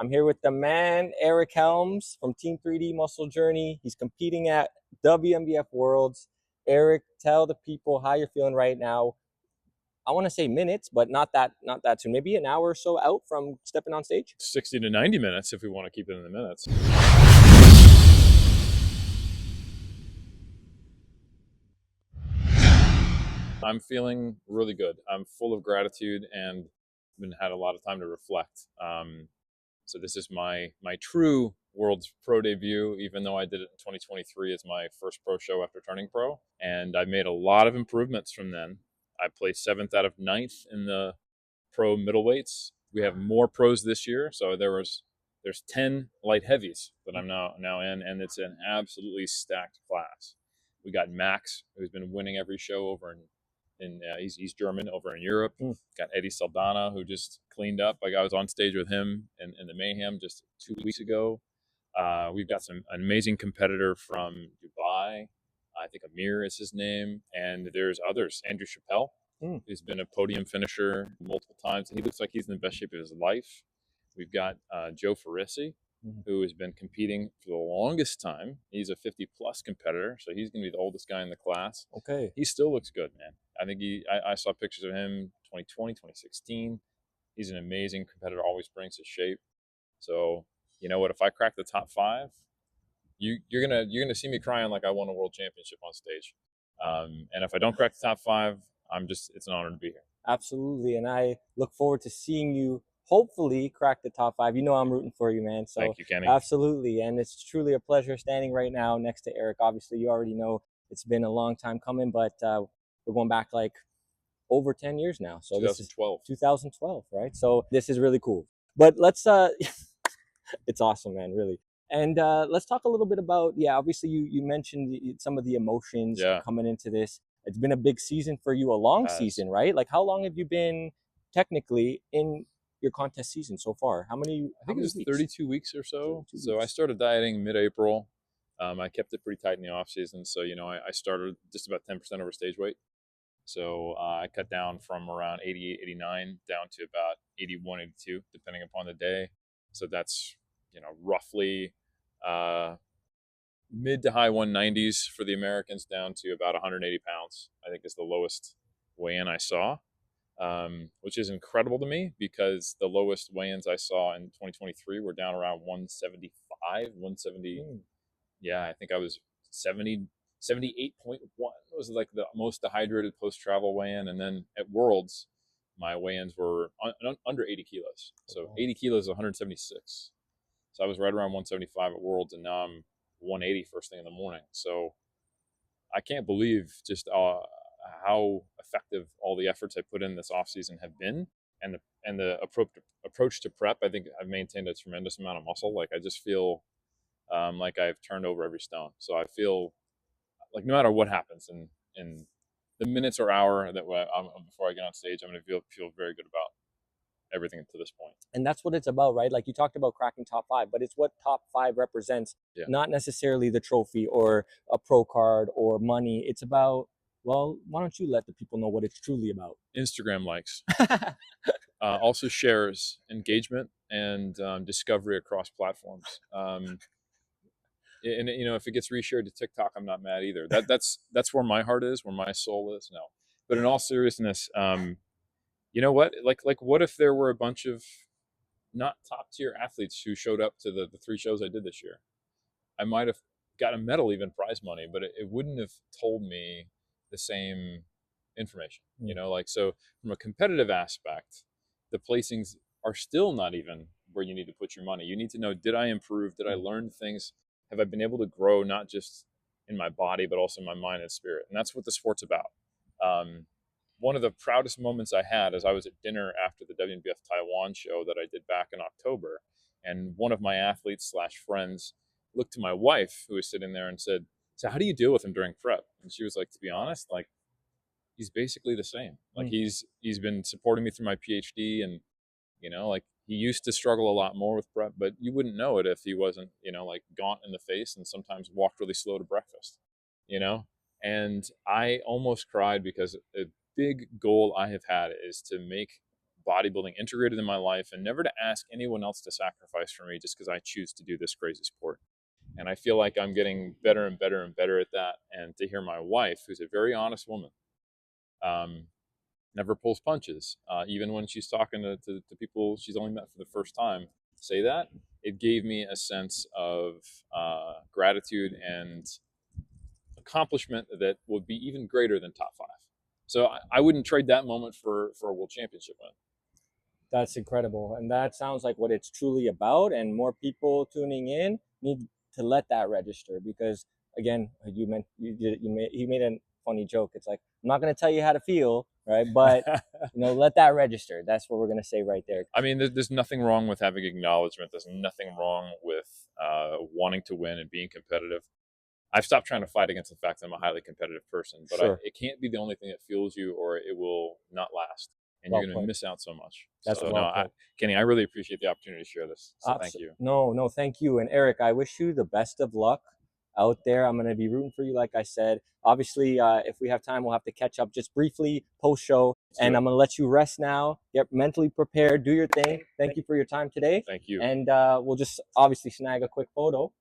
I'm here with the man, Eric Helms from Team 3D Muscle Journey. He's competing at WNBF Worlds. Eric, tell the people how you're feeling right now. I want to say minutes, but not that soon. Maybe an hour or so out from stepping on stage. 60 to 90 minutes if we want to keep it in the minutes. I'm feeling really good. I'm full of gratitude and been had a lot of time to reflect. So this is my true World's Pro debut, even though I did it in 2023 as my first pro show after turning pro. And I made a lot of improvements from then. I placed 7th out of 9th in the pro middleweights. We have more pros this year, so there's 10 light heavies that I'm now in, and it's an absolutely stacked class. We got Max, who's been winning every show over in he's German over in Europe. Got Eddie Saldana, who just cleaned up. Like I was on stage with him in the Mayhem just 2 weeks ago. We've got an amazing competitor from Dubai. I think Amir is his name, and there's others. Andrew Chappelle, who's been a podium finisher multiple times. He looks like he's in the best shape of his life. We've got Joe Farisi, who has been competing for the longest time. He's a 50-plus competitor, so he's going to be the oldest guy in the class. Okay. He still looks good, man. I think I saw pictures of him 2020, 2016. He's an amazing competitor, always brings his shape. So, you know what, if I crack the top 5, you're gonna see me crying like I won a world championship on stage. And if I don't crack the top 5, it's an honor to be here. Absolutely, and I look forward to seeing you hopefully crack the top 5. You know I'm rooting for you, man. So thank you, Kenny. Absolutely, and it's truly a pleasure standing right now next to Eric. Obviously, you already know it's been a long time coming, but we're going back like over 10 years now. So 2012. This is 2012, right? So this is really cool. But let's it's awesome, man, really. And let's talk a little bit about, obviously you mentioned some of the emotions coming into this. It's been a big season for you, a long season, right? Like how long have you been technically in your contest season so far? I think it was 32 weeks or so. So I started dieting mid-April. I kept it pretty tight in the off season. So, I started just about 10% over stage weight. So I cut down from around 88, 89 down to about 81, 82, depending upon the day. So that's, roughly mid to high 190s for the Americans down to about 180 pounds, I think is the lowest weigh-in I saw, which is incredible to me because the lowest weigh-ins I saw in 2023 were down around 175, 170. Yeah, I think I was 78.1 was like the most dehydrated post-travel weigh-in. And then at Worlds, my weigh-ins were under 80 kilos. So 80 kilos is 176. So I was right around 175 at Worlds, and now I'm 180 first thing in the morning. So I can't believe just how effective all the efforts I put in this off season have been, and the approach to prep. I think I've maintained a tremendous amount of muscle. Like I just feel like I've turned over every stone. So I feel like no matter what happens in the minutes or hour that before I get on stage, I'm going to feel very good about everything to this point. And that's what it's about, right? Like you talked about cracking top 5, but it's what top 5 represents, not necessarily the trophy or a pro card or money. It's about, well, why don't you let the people know what it's truly about? Instagram likes, also shares, engagement, and discovery across platforms. And if it gets reshared to TikTok, I'm not mad either. That's where my heart is, where my soul is. No, but in all seriousness, you know what? Like what if there were a bunch of not top tier athletes who showed up to the 3 shows I did this year? I might have got a medal, even prize money, but it wouldn't have told me the same information. So from a competitive aspect, the placings are still not even where you need to put your money. You need to know, did I improve? Did I learn things? Have I been able to grow, not just in my body, but also in my mind and spirit? And that's what the sport's about. One of the proudest moments I had is I was at dinner after the WNBF Taiwan show that I did back in October. And one of my athletes / friends looked to my wife, who was sitting there, and said, "So how do you deal with him during prep?" And she was like, "To be honest, like he's basically the same. Like he's been supporting me through my PhD, and like he used to struggle a lot more with prep, but you wouldn't know it if he wasn't, like gaunt in the face and sometimes walked really slow to breakfast, And I almost cried because a big goal I have had is to make bodybuilding integrated in my life, and never to ask anyone else to sacrifice for me just because I choose to do this crazy sport. And I feel like I'm getting better and better and better at that. And to hear my wife, who's a very honest woman, never pulls punches, even when she's talking to people she's only met for the first time, say that, it gave me a sense of gratitude and accomplishment that would be even greater than top 5. So I wouldn't trade that moment for a world championship win. That's incredible. And that sounds like what it's truly about. And more people tuning in need to let that register, because again, you made a funny joke. It's like, I'm not going to tell you how to feel, right? But let that register. That's what we're going to say right there. I mean, there's nothing wrong with having acknowledgement. There's nothing wrong with wanting to win and being competitive. I've stopped trying to fight against the fact that I'm a highly competitive person, but sure. It can't be the only thing that fuels you, or it will not last, and you're going to miss out so much. That's so, Kenny, I really appreciate the opportunity to share this. So thank you. No, thank you. And Eric, I wish you the best of luck out there. I'm going to be rooting for you, like I said. Obviously, if we have time, we'll have to catch up just briefly post-show. And I'm going to let you rest now. Get mentally prepared. Do your thing. Thank you for your time today. Thank you. And we'll just obviously snag a quick photo.